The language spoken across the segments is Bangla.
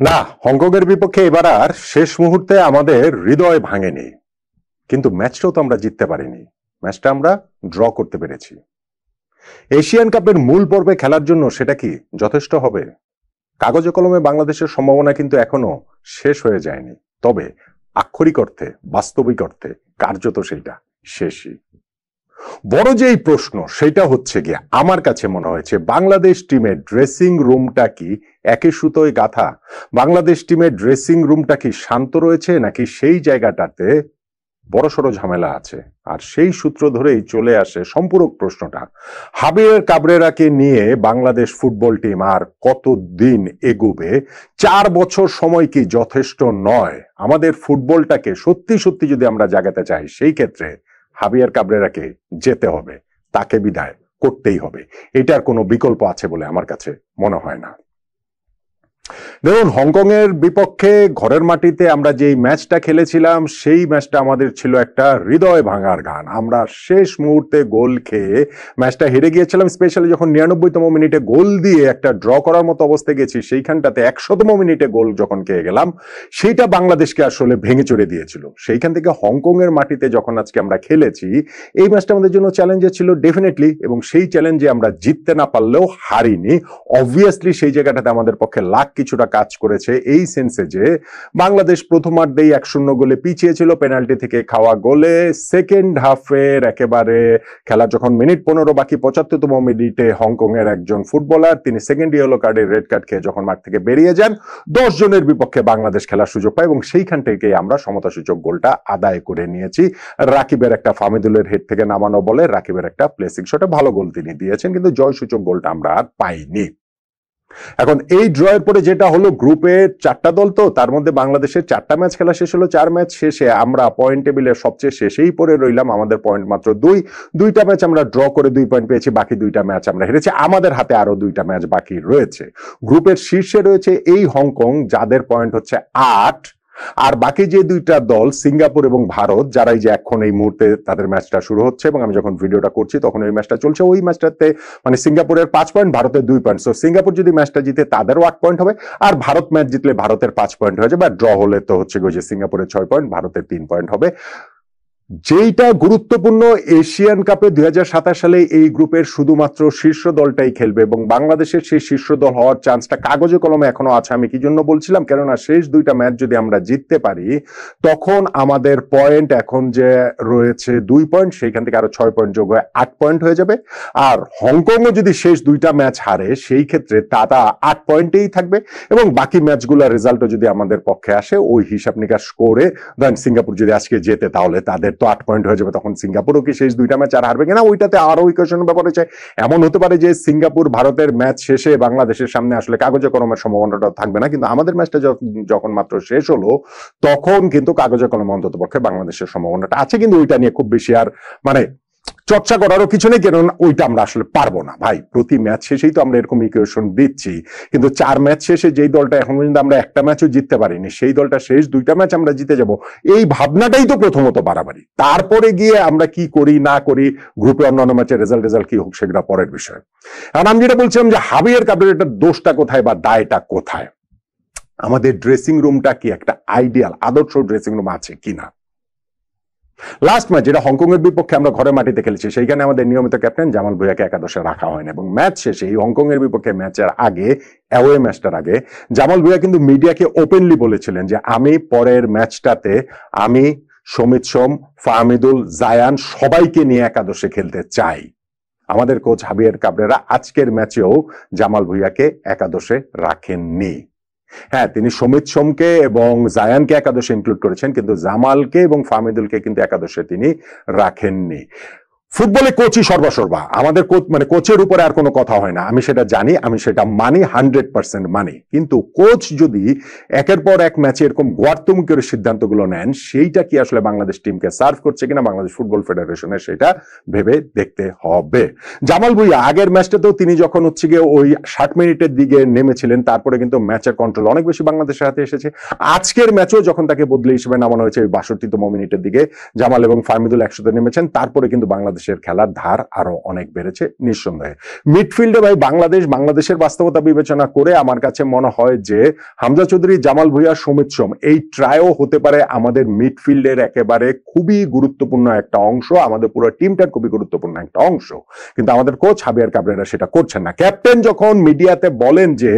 না, হংকংয়ের বিপক্ষে এবার আর শেষ মুহূর্তে আমাদের হৃদয় ভাঙেনি, কিন্তু ম্যাচটাও তো আমরা জিততে পারিনি। ম্যাচটা আমরা ড্র করতে পেরেছি। এশিয়ান কাপের মূল পর্বে খেলার জন্য সেটা কি যথেষ্ট হবে? কাগজে কলমে বাংলাদেশের সম্ভাবনা কিন্তু এখনো শেষ হয়ে যায়নি, তবে আক্ষরিক অর্থে, বাস্তবিক অর্থে কার্যত সেইটা শেষই। বড় যেই প্রশ্ন সেটা হচ্ছে গিয়ে, আমার কাছে মনে হয়েছে বাংলাদেশ টিমের ড্রেসিং রুমটা কি একই সুতোয় গাথা? বাংলাদেশ টিমের ড্রেসিং রুমটা কি শান্ত রয়েছে, নাকি সেই জায়গাটাতে বড়সড় ঝামেলা আছে? আর সেই সূত্র ধরেই চলে আসে সম্পূরক প্রশ্নটা, হাবিয়ার কাবরেরাকে নিয়ে বাংলাদেশ ফুটবল টিম আর কতদিন এগোবে? 4 বছর সময় কি যথেষ্ট নয়? আমাদের ফুটবলটাকে সত্যি সত্যি যদি আমরা জাগাতে চাই, সেই ক্ষেত্রে হাবিয়ার কাবরেরাকে যেতে হবে, তাকে বিদায় করতেই হবে। এটার কোনো বিকল্প আছে বলে আমার কাছে মনে হয় না। দেখুন, হংকং এর বিপক্ষে ঘরের মাটিতে আমরা যেই ম্যাচটা খেলেছিলাম, সেই ম্যাচটা আমাদের ছিল একটা হৃদয় ভাঙার গান। আমরা শেষ মুহূর্তে গোল খেয়ে ম্যাচটা হেরে গিয়েছিলাম, স্পেশালি যখন 99তম মিনিটে গোল দিয়ে একটা ড্র করার মতো অবস্থায় গেছি, সেইখানটাতে 100তম মিনিটে গোল যখন খেয়ে গেলাম, সেইটা বাংলাদেশকে আসলে ভেঙে চড়ে দিয়েছিল। সেইখান থেকে হংকং এর মাটিতে যখন আজকে আমরা খেলেছি, এই ম্যাচটা আমাদের জন্য চ্যালেঞ্জের ছিল ডেফিনেটলি, এবং সেই চ্যালেঞ্জে আমরা জিততে না পারলেও হারিনি। অবভিয়াসলি সেই জায়গাটাতে আমাদের পক্ষে লাখ কিছুটা কাজ করেছে, এই সেন্সে যে বাংলাদেশ প্রথমার্ধেই 1-0 গোলে পিছিয়ে ছিল, পেনাল্টি থেকে খাওয়া গোলে সেকেন্ড হাফের একেবারে খেলা যখন মিনিট 15 বাকি, 75তম মিনিটে হংকং এর একজন ফুটবলার, তিনি সেকেন্ড ইয়েলো কার্ডের রেড কার্ড খেয়ে যখন মাঠ থেকে বেরিয়ে যান, 10 জনের বিপক্ষে বাংলাদেশ খেলার সুযোগ পায় এবং সেইখান থেকে আমরা সমতাসূচক গোলটা আদায় করে নিয়েছি। রাকিবের একটা ফামিদুলের হেড থেকে নামানো বলে রাকিবের একটা প্লেসিং শটে ভালো গোল তিনি দিয়েছেন, কিন্তু জয়সূচক গোলটা আমরা আর পাইনি। এখন এই ড্রয়ের পরে যেটা হলো, গ্রুপের 4টা দল, তো তার মধ্যে বাংলাদেশের 4টা ম্যাচ খেলা শেষ হলো। 4 ম্যাচ শেষে আমরা পয়েন্ট টেবিলের সবচেয়ে শেষেই পড়ে রইলাম। আমাদের পয়েন্ট মাত্র 2টা ম্যাচ আমরা ড্র করে 2 পয়েন্ট পেয়েছি, বাকি 2টা ম্যাচ আমরা হেরেছি। আমাদের হাতে আরো 2টা ম্যাচ বাকি রয়েছে। গ্রুপের শীর্ষে রয়েছে এই হংকং, যাদের পয়েন্ট হচ্ছে 8, আর বাকি যে 2টা দল সিঙ্গাপুর এবং ভারত, যারা এই যে এখন এই মুহূর্তে তাদের ম্যাচটা শুরু হচ্ছে এবং আমি যখন ভিডিওটা করছি তখন ওই ম্যাচটা চলছে, ওই ম্যাচটাতে মানে সিঙ্গাপুরের 5 পয়েন্ট, ভারতের 2 পয়েন্ট। সো সিঙ্গাপুর যদি ম্যাচটা জিতে তাদেরও 8 পয়েন্ট হবে, আর ভারত ম্যাচ জিতলে ভারতের 5 পয়েন্ট হয়ে যাবে, আর ড্র হলে তো হচ্ছে যে সিঙ্গাপুরের 6 পয়েন্ট, ভারতের 3 পয়েন্ট হবে। যেইটা গুরুত্বপূর্ণ, এশিয়ান কাপে 2027 সালে এই গ্রুপের শুধুমাত্র শীর্ষ দলটাই খেলবে এবং বাংলাদেশের সেই শীর্ষ দল হওয়ার চান্সটা কাগজে কলমে এখনো আছে। আমি কি জন্য বলছিলাম, কেননা শেষ 2টা ম্যাচ যদি আমরা জিততে পারি, তখন আমাদের পয়েন্ট এখন যে রয়েছে 2 পয়েন্ট, সেইখান থেকে আরো 6 পয়েন্ট যোগ হয়ে 8 পয়েন্ট হয়ে যাবে। আর হংকংও যদি শেষ 2টা ম্যাচ হারে, সেই ক্ষেত্রে তারা 8 পয়েন্টেই থাকবে এবং বাকি ম্যাচগুলোর রেজাল্টও যদি আমাদের পক্ষে আসে, ওই হিসাব নিকাশ করে দেন সিঙ্গাপুর যদি আজকে জেতে, তাহলে তাদের তো 8 পয়েন্ট হয়ে যাবে। তখন সিঙ্গাপুরও কি শেষ 2টা ম্যাচ আর হারবে কিনা, ওইটাতে আরো ইকুয়েশন ব্যাপার হচ্ছে। এমন হতে পারে যে সিঙ্গাপুর ভারতের ম্যাচ শেষে বাংলাদেশের সামনে আসলে কাগজে কলমের সম্ভাবনাটা থাকবে না, কিন্তু আমাদের ম্যাচটা যখন মাত্র শেষ হলো, তখন কিন্তু কাগজে কলমে অন্তত পক্ষে বাংলাদেশের সম্ভাবনাটা আছে। কিন্তু ওইটা নিয়ে খুব বেশি আর মানে চর্চা করারও কিছু নেই, কারণ ওইটা আমরা আসলে পারবো না ভাই। প্রতি ম্যাচ শেষেই তো আমরা এরকম ইকুয়েশন দিচ্ছি, কিন্তু 4 ম্যাচ শেষে যেই দলটা এখন পর্যন্ত আমরা একটা ম্যাচও জিততে পারিনি, সেই দলটা শেষ 2টা ম্যাচ আমরা জিতে যাব, এই ভাবনাটাই তো প্রথমত বাড়াবাড়ি। তারপরে গিয়ে আমরা কি করি না করি, গ্রুপে অন্যান্য ম্যাচের রেজাল্ট কি হোক, সেগুলো পরের বিষয়। আর আমি যেটা বলছিলাম যে হাবিয়ার কাবরেরার দোষটা কোথায় বা দায়টা কোথায়? আমাদের ড্রেসিং রুমটা কি একটা আইডিয়াল আদর্শ ড্রেসিং রুম আছে কিনা? লাস্ট ম্যাচ যেটা হংকং এর বিপক্ষে আমরা ঘরের মাটিতে খেলেছি, সেইখানে আমাদের নিয়মিত ক্যাপ্টেন জামাল ভুঁইয়াকে একাদশে রাখা হয়নি এবং ম্যাচ শেষে এই হংকং এর বিপক্ষে ম্যাচের আগে, অ্যাওয়ে ম্যাচটার আগে, জামাল ভুঁইয়া কিন্তু মিডিয়াকে ওপেনলি বলেছিলেন যে আমি পরের ম্যাচটাতে আমি সমিত সোম, ফাহমিদুল, জায়ান সবাইকে নিয়ে একাদশে খেলতে চাই। আমাদের কোচ হাবিয়ার কাবরেরা আজকের ম্যাচেও জামাল ভুঁইয়াকে একাদশে রাখেননি। হ্যাঁ, তিনি সমিত সোমকে এবং জায়ানকে একাদশে ইনক্লুড করেছেন, কিন্তু জামালকে এবং ফাহমিদুলকে কিন্তু একাদশে তিনি রাখেননি। ফুটবলে কোচই সর্বসর্বা, আমাদের কোচ মানে কোচের উপরে আর কোনো কথা হয় না, আমি সেটা জানি, আমি সেটা মানি, 100% মানি। কিন্তু কোচ যদি একের পর এক ম্যাচে এরকম গোয়ার্তুমি করে সিদ্ধান্তগুলো নেন, সেইটা কি আসলে বাংলাদেশ টিমকে সার্ভ করছে কিনা বাংলাদেশ ফুটবল ফেডারেশনের, সেটা ভেবে দেখতে হবে। জামাল ভুঁইয়া আগের ম্যাচটাতেও তিনি যখন হচ্ছে গিয়ে ওই 60 মিনিটের দিকে নেমেছিলেন, তারপরে কিন্তু ম্যাচের কন্ট্রোল অনেক বেশি বাংলাদেশের হাতে এসেছে। আজকের ম্যাচেও যখন তাকে বদলি হিসেবে নামানো হয়েছে ওই 62তম মিনিটের দিকে, জামাল এবং ফাহমিদুল একসাথে নেমেছেন, তারপরে কিন্তু বাংলাদেশ বাংলাদেশের খেলার ধার আরো অনেক বেড়েছে নিঃসন্দেহে। মিডফিল্ডে ভাই বাংলাদেশের বাস্তবতা বিবেচনা করে আমার কাছে মনে হয় যে হামজা চৌধুরী, জামাল ভুঁইয়া, সমিত সোম এই ট্রায়ও হতে পারে আমাদের মিডফিল্ডের একেবারে খুবই গুরুত্বপূর্ণ একটা অংশ, আমাদের পুরো টিমটার খুবই গুরুত্বপূর্ণ একটা অংশ। কিন্তু আমাদের কোচ হাবিয়ার কাবরেরা সেটা করছেন না। ক্যাপ্টেন যখন মিডিয়াতে বলেন যে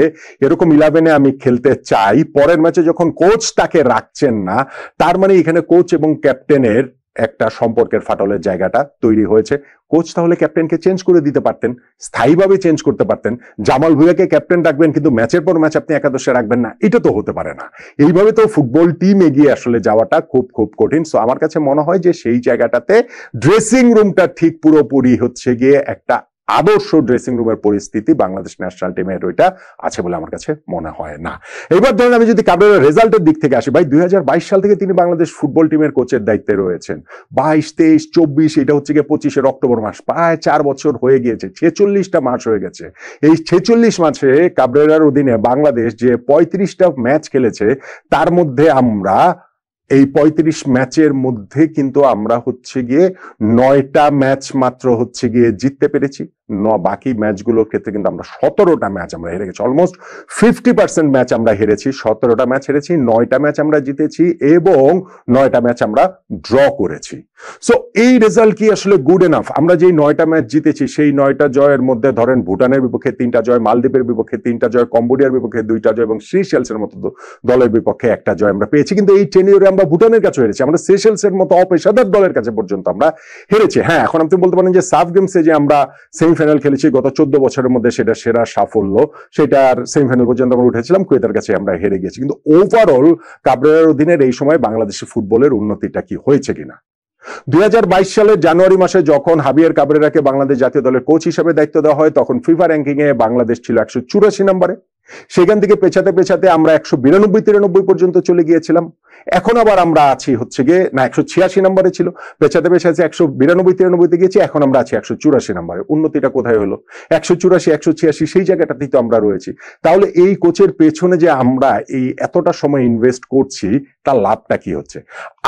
এরকম 11-এ আমি খেলতে চাই, পরের ম্যাচে যখন কোচ তাকে রাখছেন না, তার মানে এখানে কোচ এবং ক্যাপ্টেনের একটা সম্পর্কের ফাটলের জায়গাটা তৈরি হয়েছে। কোচ তাহলে ক্যাপ্টেনকে চেঞ্জ করে দিতে পারতেন, স্থায়ীভাবে চেঞ্জ করতে পারতেন। জামাল ভুঁইয়াকে ক্যাপ্টেন রাখবেন কিন্তু ম্যাচের পর ম্যাচ আপনি একাদশে রাখবেন না, এটা তো হতে পারে না। এইভাবে তো ফুটবল টিম এগিয়ে আসলে যাওয়াটা খুব খুব কঠিন। সো আমার কাছে মনে হয় যে সেই জায়গাটাতে ড্রেসিং রুমটা ঠিক পুরোপুরি হচ্ছে গিয়ে একটা আদর্শ ড্রেসিং রুমের পরিস্থিতি বাংলাদেশ ন্যাশনাল টিমের ওইটা আছে বলে আমার কাছে মনে হয় না। এবার ধরেন আমি যদি কাবরেরার রেজাল্টের দিক থেকে আসি, ভাই 2022 সাল থেকে তিনি বাংলাদেশ ফুটবল টিমের কোচের দায়িত্বে রয়েছেন। 22, 23, 24, এটা হচ্ছে গিয়ে 25 অক্টোবর মাস, প্রায় 4 বছর হয়ে গিয়েছে, 46টা মাস হয়ে গেছে। এই 46 মাসে কাবরেরার অধীনে বাংলাদেশ যে 35টা ম্যাচ খেলেছে, তার মধ্যে আমরা এই 35 ম্যাচের মধ্যে কিন্তু আমরা হচ্ছে গিয়ে 9টা ম্যাচ মাত্র হচ্ছে গিয়ে জিততে পেরেছি। বাকি ম্যাচগুলোর ক্ষেত্রে কিন্তু আমরা 17টা ম্যাচ আমরা হেরে গেছি, অলমোস্ট 50% ম্যাচ আমরা হেরেছি। 17টা ম্যাচ হেরেছি, 9টা ম্যাচ আমরা জিতেছি এবং 9টা ম্যাচ আমরা ড্র করেছি। সো এই রেজাল্ট কি আসলে গুড এনাফ? আমরা যেই 9টা ম্যাচ জিতেছি সেই 9টা জয়ের মধ্যে ধরেন ভুটানের বিপক্ষে 3টা জয়, মালদ্বীপের বিপক্ষে 3টা জয়, কম্বোডিয়ার বিপক্ষে 2টা জয় এবং সিশেলসের মতো দলের বিপক্ষে 1টা জয় আমরা পেয়েছি। কিন্তু এই টেনিয়রে আমরা ভুটানের কাছে হেরেছি, আমরা সিশেলসের মতো অপেশাদার দলের কাছে পর্যন্ত আমরা হেরেছি। হ্যাঁ, এখন আপনি বলতে পারেন যে সাফ গেমসে যে আমরা সেমিফাইনাল খেলেছি গত 14 বছরের মধ্যে, সেটা সেরা সাফল্য, সেটার সেমিফাইনাল পর্যন্ত আমরা উঠেছিলাম, কুয়েতের কাছে আমরা হেরে গেছি। কিন্তু ওভারঅল কাবরেরার অধীনের এই সময় বাংলাদেশের ফুটবলের উন্নতিটা কি হয়েছে কিনা? 2022 সালের জানুয়ারি মাসে যখন হাবিয়ার কাবরেরাকে বাংলাদেশ জাতীয় দলের কোচ হিসেবে দায়িত্ব দেওয়া হয়, তখন ফিফা র্যাঙ্কিং এ বাংলাদেশ ছিল 184 নম্বরে। সেখান থেকে পেছাতে পেছাতে আমরা 192-93 পর্যন্ত চলে গিয়েছিলাম। এখন আবার আমরা আছি হচ্ছে গিয়ে 186 নম্বরে ছিল, পেছাতে পেছাতে 192-93 গিয়েছি, এখন আমরা আছি 184 নম্বরে। উন্নতিটা কোথায় হলো? 184, 186 সেই জায়গাটাতেই তো আমরা রয়েছি। তাহলে এই কোচের পেছনে যে আমরা এই এতটা সময় ইনভেস্ট করছি, তার লাভটা কি হচ্ছে?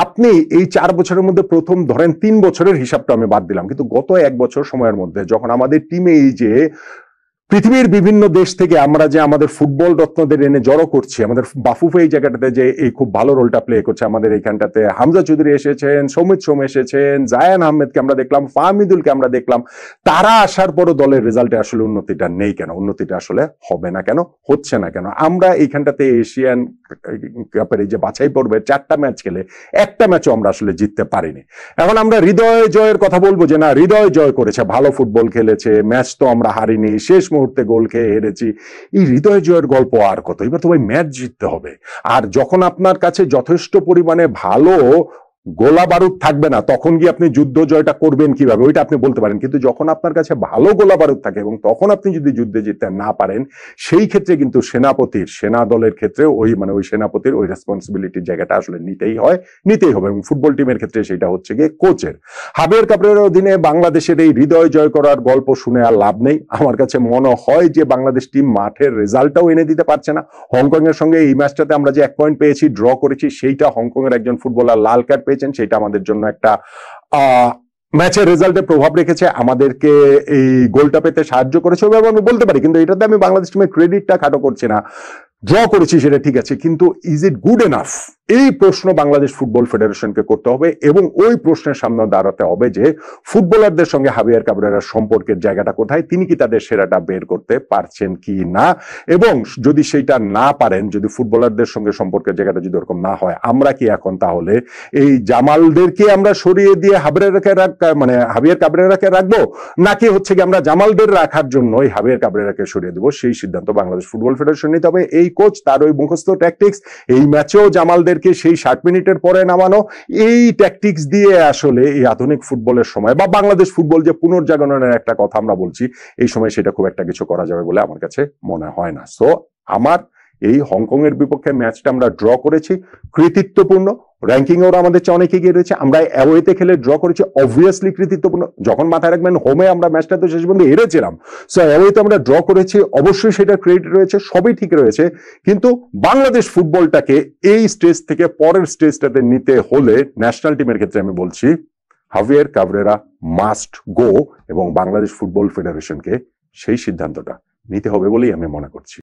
আপনি এই 4 বছরের মধ্যে প্রথম ধরেন 3 বছরের হিসাবটা আমি বাদ দিলাম, কিন্তু গত 1 বছর সময়ের মধ্যে যখন আমাদের টিমে এই যে পৃথিবীর বিভিন্ন দেশ থেকে আমরা যে আমাদের ফুটবল রত্নদের এনে জড়ো করছি, আমাদের বাফুফে এই জায়গাটাতে যে এই খুব ভালো রোলটা প্লে করছে, আমাদের এইখানটাতে হামজা চৌধুরী এসেছেন, সৌমিত সোম এসেছেন, জায়ান আহমেদকে আমরা দেখলাম, ফাহমিদুলকে আমরা দেখলাম, তারা আসার পরও দলের রেজাল্টে আসলে উন্নতিটা নেই কেন? উন্নতিটা আসলে হবে না কেন, হচ্ছে না কেন? আমরা এইখানটাতে এশিয়ান কাপের এই যে বাছাই পর্বে 4টা ম্যাচ খেলে 1টা ম্যাচও আমরা আসলে জিততে পারিনি। এখন আমরা হৃদয় জয়ের কথা বলবো যে না, হৃদয় জয় করেছে, ভালো ফুটবল খেলেছে, ম্যাচ তো আমরা হারিনি, শেষ মুহূর্তে গোল খেয়ে হেরেছি। এই হৃদয় জয়ের গল্প আর কত? এবার তো ভাই ম্যাচ জিততে হবে। আর যখন আপনার কাছে যথেষ্ট পরিমাণে ভালো গোলা বারুদ থাকবে না, তখন গিয়ে আপনি যুদ্ধ জয়টা করবেন কিভাবে, ওইটা আপনি বলতে পারেন। কিন্তু যখন আপনার কাছে ভালো গোলা বারুদ থাকে এবং তখন আপনি যদি যুদ্ধে জিততে না পারেন, সেই ক্ষেত্রে কিন্তু সেনা দলের ক্ষেত্রে ওই সেনাপতির ওই রেসপন্সিবিলিটির জায়গাটা আসলে নিতেই হবে। এবং ফুটবল টিমের ক্ষেত্রে সেটা হচ্ছে গিয়ে কোচের। হাবিয়ার কাবরেরার অধীনে বাংলাদেশের এই হৃদয় জয় করার গল্প শুনে আর লাভ নেই। আমার কাছে মনে হয় যে বাংলাদেশ টিম মাঠের রেজাল্টটাও এনে দিতে পারছে না। হংকং এর সঙ্গে এই ম্যাচটাতে আমরা যে 1 পয়েন্ট পেয়েছি, ড্র করেছি, সেইটা হংকং এর একজন ফুটবলার লাল কার্ড পেয়েছেন, সেটা আমাদের জন্য একটা ম্যাচের রেজাল্টে প্রভাব রেখেছে, আমাদেরকে এই গোলটা পেতে সাহায্য করেছে এবং আমি বলতে পারি। কিন্তু এটাতে আমি বাংলাদেশ টিমের ক্রেডিটটা খাটো করছি না। ড্র করেছি সেটা ঠিক আছে, কিন্তু ইজ ইট গুড এনাফ? এই প্রশ্ন বাংলাদেশ ফুটবল ফেডারেশনকে করতে হবে এবং ওই প্রশ্নের সামনে দাঁড়াতে হবে যে ফুটবলারদের সঙ্গে হাবিয়ার কাবরেরার সম্পর্কের জায়গাটা কোথায়, তিনি কি তাদের সেরাটা বের করতে পারছেন কি না। এবং যদি সেইটা না পারেন, যদি ফুটবলারদের সঙ্গে সম্পর্কের জায়গাটা যদি ওরকম না হয়, আমরা কি এখন তাহলে এই জামালদেরকে আমরা সরিয়ে দিয়ে হাবিয়ার কাবরেরাকে রাখবো, নাকি হচ্ছে কি আমরা জামালদের রাখার জন্য এই হাবিয়ার কাবরেরাকে সরিয়ে দেবো? সেই সিদ্ধান্ত বাংলাদেশ ফুটবল ফেডারেশন নিতে হবে। এই কোচ তার ওই মুখস্থ ট্যাকটিক্স, এই ম্যাচেও জামালদের সেই 60 মিনিটের পরে নামানো, এই ট্যাকটিক্স দিয়ে আসলে এই আধুনিক ফুটবলের সময় বা বাংলাদেশ ফুটবল যে পুনর্জাগরণের একটা কথা আমরা বলছি, এই সময় সেটা খুব একটা কিছু করা যাবে বলে আমার কাছে মনে হয় না। সো আমার এই হংকং এর বিপক্ষে ম্যাচটা আমরা ড্র করেছি, কৃতিত্বপূর্ণ। র্যাঙ্কিং ওরা আমাদের চেয়ে অনেক এগিয়ে রয়েছে, আমরা অ্যাওয়েতে খেলে ড্র করেছি, অবভিয়াসলি কৃতিত্বপূর্ণ। যখন মাথায় রাখবেন হোমে আমরা ম্যাচটা তো শেষ পর্যন্ত হেরেছিলাম, সো অ্যাওয়েতে আমরা ড্র করেছি, অবশ্যই সেটা ক্রেডিট রয়েছে, সবই ঠিক রয়েছে। কিন্তু বাংলাদেশ ফুটবলটাকে এই স্টেজ থেকে পরের স্টেজটাতে নিতে হলে ন্যাশনাল টিমের ক্ষেত্রে আমি বলছি হাভিয়ের কাবরেরা মাস্ট গো এবং বাংলাদেশ ফুটবল ফেডারেশনকে সেই সিদ্ধান্তটা নিতে হবে বলেই আমি মনে করছি।